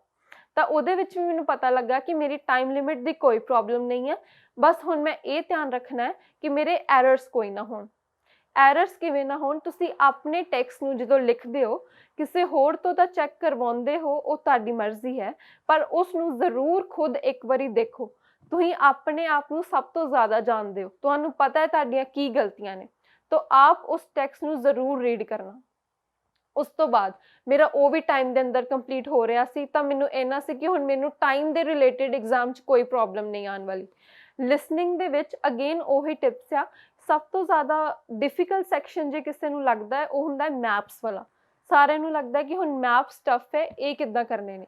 ਤਾਂ ਉਹਦੇ ਵਿੱਚ ਵੀ ਮੈਨੂੰ ਪਤਾ ਲੱਗਾ ਕਿ ਮੇਰੀ ਟਾਈਮ ਲਿਮਿਟ ਦੀ ਕੋਈ ਪ੍ਰੋਬਲਮ ਨਹੀਂ ਹੈ, ਬਸ ਹੁਣ ਮੈਂ ਇਹ ਧਿਆਨ ਰੱਖਣਾ ਹੈ ਕਿ ਮੇਰੇ ਐਰਰਸ ਕੋਈ ਨਾ ਹੋਣ। ਐਰਰਸ ਕਿਵੇਂ ਨਾ ਹੋਣ? ਤੁਸੀਂ ਆਪਣੇ ਟੈਕਸਟ ਨੂੰ ਜਦੋਂ ਲਿਖਦੇ ਹੋ, ਕਿਸੇ ਹੋਰ ਤੋਂ ਤਾਂ ਚੈੱਕ ਕਰਵਾਉਂਦੇ ਹੋ, ਉਹ ਤੁਹਾਡੀ ਮਰਜ਼ੀ ਹੈ, ਪਰ ਉਸ ਨੂੰ ਜ਼ਰੂਰ ਖੁਦ ਇੱਕ ਵਾਰੀ ਦੇਖੋ। ਤੁਸੀਂ ਆਪਣੇ ਆਪ ਨੂੰ ਸਭ ਤੋਂ ਜ਼ਿਆਦਾ ਜਾਣਦੇ ਹੋ, ਤੁਹਾਨੂੰ ਪਤਾ ਹੈ ਤੁਹਾਡੀਆਂ ਕੀ ਗਲਤੀਆਂ ਨੇ, ਤਾਂ ਆਪ ਉਸ ਟੈਕਸਟ ਨੂੰ ਜ਼ਰੂਰ ਰੀਡ ਕਰਨਾ। ਉਸ ਤੋਂ ਬਾਅਦ ਮੇਰਾ ਉਹ ਵੀ ਟਾਈਮ ਦੇ ਅੰਦਰ ਕੰਪਲੀਟ ਹੋ ਰਿਹਾ ਸੀ ਤਾਂ ਮੈਨੂੰ ਇੰਨਾ ਸੀ ਕਿ ਹੁਣ ਮੈਨੂੰ ਟਾਈਮ ਦੇ ਰਿਲੇਟਡ ਐਗਜ਼ਾਮ 'ਚ ਕੋਈ ਪ੍ਰੋਬਲਮ ਨਹੀਂ ਆਉਣ ਵਾਲੀ। ਲਿਸਨਿੰਗ ਦੇ ਵਿੱਚ ਅਗੇਨ ਉਹੀ ਟਿਪਸ ਆ। ਸਭ ਤੋਂ ਜ਼ਿਆਦਾ ਡਿਫਿਕਲਟ ਸੈਕਸ਼ਨ ਜੇ ਕਿਸੇ ਨੂੰ ਲੱਗਦਾ ਹੈ ਉਹ ਹੁੰਦਾ ਹੈ ਮੈਪਸ ਵਾਲਾ। ਸਾਰਿਆਂ ਨੂੰ ਲੱਗਦਾ ਕਿ ਹੁਣ ਮੈਪਸ ਟਫ ਹੈ, ਇਹ ਕਿੱਦਾਂ ਕਰਨੇ ਨੇ,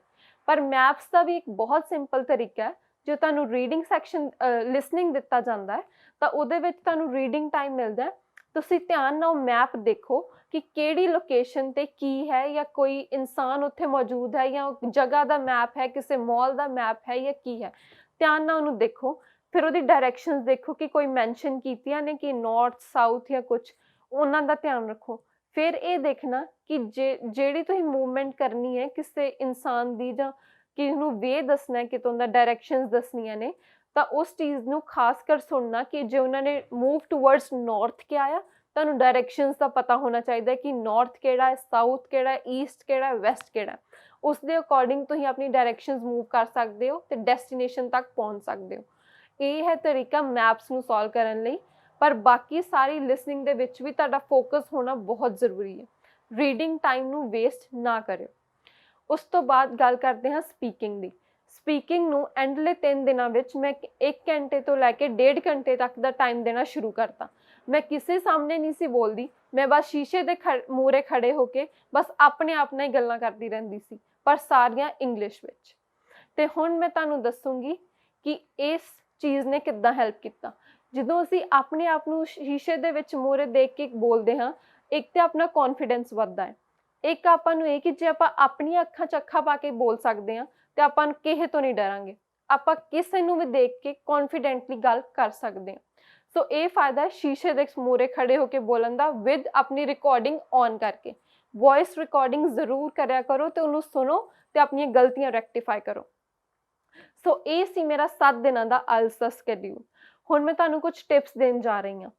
ਪਰ ਮੈਪਸ ਦਾ ਵੀ ਇੱਕ ਬਹੁਤ ਸਿੰਪਲ ਤਰੀਕਾ ਹੈ। ਜੇ ਤੁਹਾਨੂੰ ਰੀਡਿੰਗ ਸੈਕਸ਼ਨ ਲਿਸਨਿੰਗ ਦਿੱਤਾ ਜਾਂਦਾ ਹੈ ਤਾਂ ਉਹਦੇ ਵਿੱਚ ਤੁਹਾਨੂੰ ਰੀਡਿੰਗ ਟਾਈਮ ਮਿਲਦਾ ਹੈ, ਤੁਸੀਂ ਧਿਆਨ ਨਾਲ ਮੈਪ ਦੇਖੋ ਕਿ ਕਿਹੜੀ ਲੋਕੇਸ਼ਨ ਤੇ ਕੀ ਹੈ, ਜਾਂ ਕੋਈ ਇਨਸਾਨ ਉੱਥੇ ਮੌਜੂਦ ਹੈ, ਜਾਂ ਜਗ੍ਹਾ ਦਾ ਮੈਪ ਹੈ, ਕਿਸੇ ਮਾਲ ਦਾ ਮੈਪ ਹੈ, ਜਾਂ ਕੀ ਹੈ। ਧਿਆਨ ਨਾਲ ਉਹਨੂੰ ਦੇਖੋ, ਫਿਰ ਉਹਦੀ ਡਾਇਰੈਕਸ਼ਨਸ ਦੇਖੋ ਕਿ ਕੋਈ ਮੈਂਸ਼ਨ ਕੀਤੀਆਂ ਨੇ ਕਿ ਨਾਰਥ ਸਾਊਥ ਜਾਂ ਕੁਝ, ਉਹਨਾਂ ਦਾ ਧਿਆਨ ਰੱਖੋ। ਫਿਰ ਇਹ ਦੇਖਣਾ ਕਿ ਜਿਹੜੀ ਤੁਸੀਂ ਮੂਵਮੈਂਟ ਕਰਨੀ ਹੈ ਕਿਸੇ ਇਨਸਾਨ ਦੀ, ਜਾਂ ਕਿਹਨੂੰ ਵੇ ਦੱਸਣਾ ਕਿ ਤੁਹਾਨੂੰ ਡਾਇਰੈਕਸ਼ਨਸ ਦੱਸਣੀਆਂ ਨੇ, ਤਾਂ ਉਸ ਚੀਜ਼ ਨੂੰ ਖਾਸ ਕਰ ਸੁਣਨਾ ਕਿ ਜੇ ਉਹਨਾਂ ਨੇ ਮੂਵ ਟੂਵਰਡਸ ਨਾਰਥ ਕਿਹਾ ਆ, ਤੁਹਾਨੂੰ ਡਾਇਰੈਕਸ਼ਨਸ ਦਾ ਪਤਾ ਹੋਣਾ ਚਾਹੀਦਾ ਕਿ ਨਾਰਥ ਕਿਹੜਾ ਹੈ, ਸਾਊਥ ਕਿਹੜਾ ਹੈ, ਈਸਟ ਕਿਹੜਾ ਹੈ, ਵੈਸਟ ਕਿਹੜਾ ਹੈ। ਉਸ ਦੇ ਅਕੋਰਡਿੰਗ ਤੁਸੀਂ ਆਪਣੀ ਡਾਇਰੈਕਸ਼ਨਸ ਮੂਵ ਕਰ ਸਕਦੇ ਹੋ ਤੇ ਡੈਸਟੀਨੇਸ਼ਨ ਤੱਕ ਪਹੁੰਚ ਸਕਦੇ ਹੋ। ਇਹ ਹੈ ਤਰੀਕਾ ਮੈਪਸ ਨੂੰ ਸੋਲਵ ਕਰਨ ਲਈ। ਪਰ ਬਾਕੀ ਸਾਰੀ ਲਿਸਨਿੰਗ ਦੇ ਵਿੱਚ ਵੀ ਤੁਹਾਡਾ ਫੋਕਸ ਹੋਣਾ ਬਹੁਤ ਜ਼ਰੂਰੀ ਹੈ। ਰੀਡਿੰਗ ਟਾਈਮ ਨੂੰ ਵੇਸਟ ਨਾ ਕਰਿਓ। ਉਸ ਤੋਂ ਬਾਅਦ ਗੱਲ ਕਰਦੇ ਹਾਂ ਸਪੀਕਿੰਗ ਦੀ। ਸਪੀਕਿੰਗ ਨੂੰ ਐਂਡਲੇ 3 ਦਿਨਾਂ ਵਿੱਚ ਮੈਂ 1 ਘੰਟੇ ਤੋਂ ਲੈ ਕੇ 1.5 ਘੰਟੇ ਤੱਕ ਦਾ ਟਾਈਮ ਦੇਣਾ ਸ਼ੁਰੂ ਕਰਤਾ। ਮੈਂ ਕਿਸੇ ਸਾਹਮਣੇ ਨਹੀਂ ਸੀ ਬੋਲਦੀ, ਮੈਂ ਬਸ ਸ਼ੀਸ਼ੇ ਦੇ ਮੂਹਰੇ ਖੜੇ ਹੋ ਕੇ ਬਸ ਆਪਣੇ ਆਪ ਨਾਲ ਹੀ ਗੱਲਾਂ ਕਰਦੀ ਰਹਿੰਦੀ ਸੀ, ਪਰ ਸਾਰੀਆਂ ਇੰਗਲਿਸ਼ ਵਿੱਚ। ਤੇ ਹੁਣ ਮੈਂ ਤੁਹਾਨੂੰ ਦੱਸੂਗੀ ਕਿ ਇਸ ਚੀਜ਼ ਨੇ ਕਿੱਦਾਂ ਹੈਲਪ ਕੀਤਾ। ਜਦੋਂ ਅਸੀਂ ਆਪਣੇ ਆਪ ਨੂੰ ਸ਼ੀਸ਼ੇ ਦੇ ਵਿੱਚ ਮੂਹਰੇ ਦੇਖ ਕੇ ਬੋਲਦੇ ਹਾਂ, ਇੱਕ ਤਾਂ ਆਪਣਾ ਕੌਨਫੀਡੈਂਸ ਵੱਧਦਾ ਹੈ, ਇੱਕ ਆਪਾਂ ਨੂੰ ਇਹ ਕਿ ਜੇ ਆਪਾਂ ਆਪਣੀਆਂ ਅੱਖਾਂ 'ਚ ਅੱਖਾਂ ਪਾ ਕੇ ਬੋਲ ਸਕਦੇ ਹਾਂ ਤੇ ਆਪਾਂ ਕਿਸੇ ਤੋਂ ਨਹੀਂ ਡਰਾਂਗੇ, ਆਪਾਂ ਕਿਸੇ ਨੂੰ ਵੀ ਦੇਖ ਕੇ ਕੌਨਫੀਡੈਂਟਲੀ ਗੱਲ ਕਰ ਸਕਦੇ ਹਾਂ। ਸੋ ਇਹ ਫਾਇਦਾ ਹੈ ਸ਼ੀਸ਼ੇ ਦੇ ਮੂਹਰੇ ਖੜੇ ਹੋ ਕੇ ਬੋਲਣ ਦਾ, ਵਿਦ ਆਪਣੀ ਰਿਕਾਰਡਿੰਗ ਔਨ ਕਰਕੇ। ਵੌਇਸ ਰਿਕਾਰਡਿੰਗ ਜ਼ਰੂਰ ਕਰਿਆ ਕਰੋ ਤੇ ਉਹਨੂੰ ਸੁਣੋ ਤੇ ਆਪਣੀਆਂ ਗਲਤੀਆਂ ਰੈਕਟੀਫਾਈ ਕਰੋ। ਸੋ ਇਹ ਸੀ ਮੇਰਾ 7 ਦਿਨਾਂ ਦਾ ਆਇਲਸ ਦਾ ਸਕੇਡਿਊਲ। ਹੁਣ ਮੈਂ ਤੁਹਾਨੂੰ ਕੁਝ ਟਿਪਸ ਦੇਣ ਜਾ ਰਹੀ ਹਾਂ।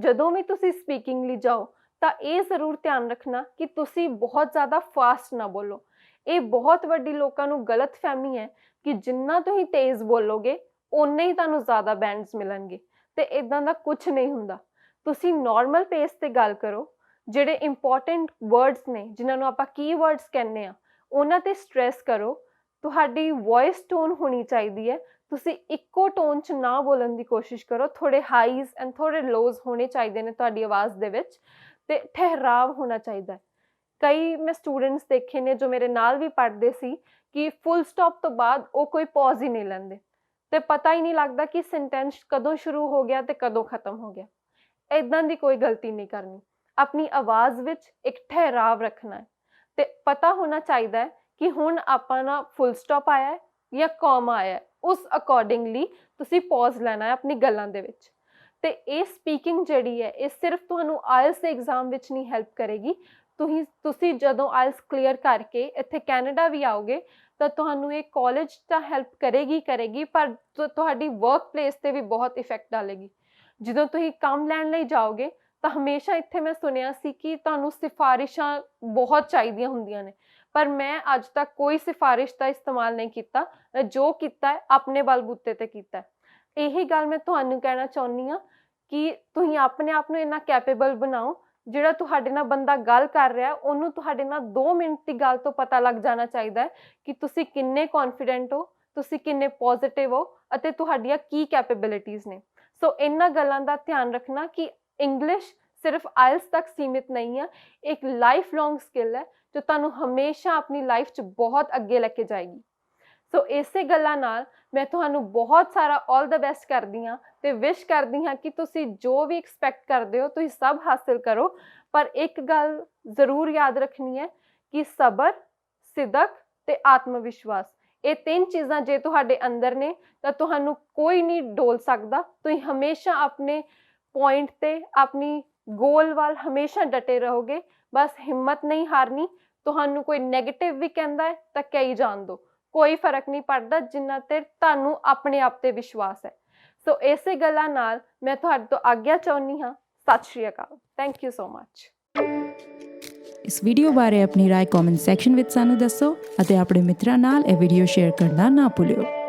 ਜਦੋਂ ਵੀ ਤੁਸੀਂ ਸਪੀਕਿੰਗ ਲਈ ਜਾਓ ਤਾਂ ਇਹ ਜ਼ਰੂਰ ਧਿਆਨ ਰੱਖਣਾ ਕਿ ਤੁਸੀਂ ਬਹੁਤ ਜ਼ਿਆਦਾ ਫਾਸਟ ਨਾ ਬੋਲੋ। ਇਹ ਬਹੁਤ ਵੱਡੀ ਲੋਕਾਂ ਨੂੰ ਗਲਤਫਹਿਮੀ ਹੈ ਕਿ ਜਿੰਨਾ ਤੁਸੀਂ ਤੇਜ਼ ਬੋਲੋਗੇ ਓਨੇ ਹੀ ਤੁਹਾਨੂੰ ਜ਼ਿਆਦਾ ਬੈਂਡਸ ਮਿਲਣਗੇ, ਤੇ ਇਦਾਂ ਦਾ ਕੁਝ ਨਹੀਂ ਹੁੰਦਾ। ਤੁਸੀਂ ਨਾਰਮਲ ਪੇਸ ਤੇ ਗੱਲ ਕਰੋ। ਜਿਹੜੇ ਇੰਪੋਰਟੈਂਟ ਵਰਡਸ ਨੇ ਜਿਨ੍ਹਾਂ ਨੂੰ ਆਪਾਂ ਕੀਵਰਡਸ ਕਹਿੰਦੇ ਆ ਉਹਨਾਂ ਤੇ ਸਟ੍ਰੈਸ ਕਰੋ। ਤੁਹਾਡੀ ਵੌਇਸ ਟੋਨ ਹੋਣੀ ਚਾਹੀਦੀ ਹੈ। ਤੁਸੀਂ ਇੱਕੋ ਟੋਨ 'ਚ ਨਾ ਬੋਲਣ ਦੀ ਕੋਸ਼ਿਸ਼ ਕਰੋ। ਥੋੜ੍ਹੇ ਹਾਈਜ਼ ਐਂਡ ਥੋੜ੍ਹੇ ਲੋਜ਼ ਹੋਣੇ ਚਾਹੀਦੇ ਨੇ ਤੁਹਾਡੀ ਆਵਾਜ਼ ਦੇ ਵਿੱਚ, ਤੇ ਠਹਿਰਾਵ ਹੋਣਾ ਚਾਹੀਦਾ ਹੈ। ਕਈ ਮੈਂ ਸਟੂਡੈਂਟਸ ਦੇਖੇ ਨੇ ਜੋ ਮੇਰੇ ਨਾਲ ਵੀ ਪੜ੍ਹਦੇ ਸੀ ਕਿ ਫੁੱਲ ਸਟਾਪ ਤੋਂ ਬਾਅਦ ਉਹ ਕੋਈ ਪੌਜ਼ ਹੀ ਨਹੀਂ ਲੈਂਦੇ, ਤੇ ਪਤਾ ਹੀ ਨਹੀਂ ਲੱਗਦਾ ਕਿ ਸੈਂਟੈਂਸ ਕਦੋਂ ਸ਼ੁਰੂ ਹੋ ਗਿਆ ਤੇ ਕਦੋਂ ਖਤਮ ਹੋ ਗਿਆ। ਇੱਦਾਂ ਦੀ ਕੋਈ ਗਲਤੀ ਨਹੀਂ ਕਰਨੀ। ਆਪਣੀ ਆਵਾਜ਼ ਵਿੱਚ ਇੱਕ ਠਹਿਰਾਵ ਰੱਖਣਾ ਹੈ, ਤੇ ਪਤਾ ਹੋਣਾ ਚਾਹੀਦਾ ਹੈ ਕਿ ਹੁਣ ਆਪਾਂ ਨਾ ਫੁੱਲ ਸਟਾਪ ਆਇਆ ਹੈ ਜਾਂ ਕੌਮਾ ਆਇਆ ਹੈ, ਉਸ ਅਕੋਰਡਿੰਗਲੀ ਤੁਸੀਂ ਪੌਜ਼ ਲੈਣਾ ਹੈ ਆਪਣੀ ਗੱਲਾਂ ਦੇ ਵਿੱਚ। ਤੇ ਇਹ ਸਪੀਕਿੰਗ ਜਿਹੜੀ ਹੈ ਇਹ ਸਿਰਫ ਤੁਹਾਨੂੰ ਆਇਲਸ ਦੇ ਐਗਜ਼ਾਮ ਵਿੱਚ ਨਹੀਂ ਹੈਲਪ ਕਰੇਗੀ। ਤੁਸੀਂ ਜਦੋਂ ਆਇਲਸ ਕਲੀਅਰ ਕਰਕੇ ਇੱਥੇ ਕੈਨੇਡਾ ਵੀ ਆਓਗੇ ਤਾਂ ਤੁਹਾਨੂੰ ਇਹ ਕਾਲਜ ਤਾਂ ਹੈਲਪ ਕਰੇਗੀ, ਪਰ ਤੁਹਾਡੀ ਵਰਕ ਪਲੇਸ 'ਤੇ ਵੀ ਬਹੁਤ ਇਫੈਕਟ ਡਾਲੇਗੀ। ਜਦੋਂ ਤੁਸੀਂ ਕੰਮ ਲੈਣ ਲਈ ਜਾਓਗੇ ਤਾਂ ਹਮੇਸ਼ਾ ਇੱਥੇ ਮੈਂ ਸੁਣਿਆ ਸੀ ਕਿ ਤੁਹਾਨੂੰ ਸਿਫਾਰਿਸ਼ਾਂ ਬਹੁਤ ਚਾਹੀਦੀਆਂ ਹੁੰਦੀਆਂ ਨੇ, ਪਰ ਮੈਂ ਅੱਜ ਤੱਕ ਕੋਈ ਸਿਫਾਰਿਸ਼ ਦਾ ਇਸਤੇਮਾਲ ਨਹੀਂ ਕੀਤਾ। ਮੈਂ ਜੋ ਕੀਤਾ ਹੈ ਆਪਣੇ ਬਲਬੂਤੇ 'ਤੇ ਕੀਤਾ ਹੈ। ਇਹੀ ਗੱਲ ਮੈਂ ਤੁਹਾਨੂੰ ਕਹਿਣਾ ਚਾਹੁੰਦੀ ਹਾਂ ਕਿ ਤੁਸੀਂ ਆਪਣੇ ਆਪ ਨੂੰ ਇੰਨਾ ਕੈਪੇਬਲ ਬਣਾਓ, ਜਿਹੜਾ ਤੁਹਾਡੇ ਨਾਲ ਬੰਦਾ ਗੱਲ ਕਰ ਰਿਹਾ ਉਹਨੂੰ ਤੁਹਾਡੇ ਨਾਲ 2 ਮਿੰਟ ਦੀ ਗੱਲ ਤੋਂ ਪਤਾ ਲੱਗ ਜਾਣਾ ਚਾਹੀਦਾ ਹੈ ਕਿ ਤੁਸੀਂ ਕਿੰਨੇ ਕੌਨਫੀਡੈਂਟ ਹੋ, ਤੁਸੀਂ ਕਿੰਨੇ ਪੋਜ਼ਿਟਿਵ ਹੋ ਅਤੇ ਤੁਹਾਡੀਆਂ ਕੀ ਕੈਪੇਬਿਲਿਟੀਜ਼ ਨੇ। ਸੋ ਇਹਨਾਂ ਗੱਲਾਂ ਦਾ ਧਿਆਨ ਰੱਖਣਾ ਕਿ ਇੰਗਲਿਸ਼ ਸਿਰਫ ਆਇਲਸ ਤੱਕ ਸੀਮਿਤ ਨਹੀਂ ਹੈ, ਇੱਕ ਲਾਈਫ ਲੌਂਗ ਸਕਿੱਲ ਹੈ ਜੋ ਤੁਹਾਨੂੰ ਹਮੇਸ਼ਾ ਆਪਣੀ ਲਾਈਫ 'ਚ ਬਹੁਤ ਅੱਗੇ ਲੈ ਕੇ ਜਾਏਗੀ। ਸੋ ਇਸੇ ਗੱਲਾਂ ਨਾਲ ਮੈਂ ਤੁਹਾਨੂੰ ਬਹੁਤ ਸਾਰਾ ਆਲ ਦਾ ਬੈਸਟ ਕਰਦੀ ਹਾਂ ਤੇ ਵਿਸ਼ ਕਰਦੀ ਹਾਂ ਕਿ ਤੁਸੀਂ ਜੋ ਵੀ ਐਕਸਪੈਕਟ ਕਰਦੇ ਹੋ ਤੁਸੀਂ ਸਭ ਹਾਸਿਲ ਕਰੋ। ਪਰ ਇੱਕ ਗੱਲ ਜ਼ਰੂਰ ਯਾਦ ਰੱਖਣੀ ਹੈ ਕਿ ਸਬਰ, ਸਿਦਕ ਤੇ ਆਤਮ ਵਿਸ਼ਵਾਸ, ਇਹ 3 ਚੀਜ਼ਾਂ ਜੇ ਤੁਹਾਡੇ ਅੰਦਰ ਨੇ ਤਾਂ ਤੁਹਾਨੂੰ ਕੋਈ ਨਹੀਂ ਡੋਲ ਸਕਦਾ। ਤੁਸੀਂ ਹਮੇਸ਼ਾ ਆਪਣੇ ਪੁਆਇੰਟ ਤੇ, ਆਪਣੀ ਗੋਲ ਵੱਲ ਹਮੇਸ਼ਾ ਡਟੇ ਰਹੋਗੇ। ਬਸ ਹਿੰਮਤ ਨਹੀਂ ਹਾਰਨੀ। ਤੁਹਾਨੂੰ ਕੋਈ ਨੈਗੇਟਿਵ ਵੀ ਕਹਿੰਦਾ ਹੈ ਤਾਂ ਕਹੀ ਜਾਣ ਦਿਓ, ਕੋਈ ਫਰਕ ਨਹੀਂ ਪੜਦਾ ਜਿੰਨਾ ਤੇ ਤੁਹਾਨੂੰ ਆਪਣੇ ਆਪ ਤੇ ਵਿਸ਼ਵਾਸ ਹੈ। ਸੋ ਇਸੇ ਗੱਲਾਂ ਨਾਲ ਮੈਂ ਤੁਹਾਡੇ ਤੋਂ ਆਗਿਆ ਚਾਹੁੰਦੀ ਹਾਂ। ਸਤਿ ਸ਼੍ਰੀ ਅਕਾਲ। Thank you so much. ਇਸ ਵੀਡੀਓ ਬਾਰੇ ਆਪਣੀ ਰਾਏ ਕਮੈਂਟ ਸੈਕਸ਼ਨ ਵਿੱਚ ਸਾਨੂੰ ਦੱਸੋ ਅਤੇ ਆਪਣੇ ਮਿੱਤਰਾਂ ਨਾਲ ਇਹ ਵੀਡੀਓ ਸ਼ੇਅਰ ਕਰਨਾ ਨਾ ਭੁੱਲਿਓ।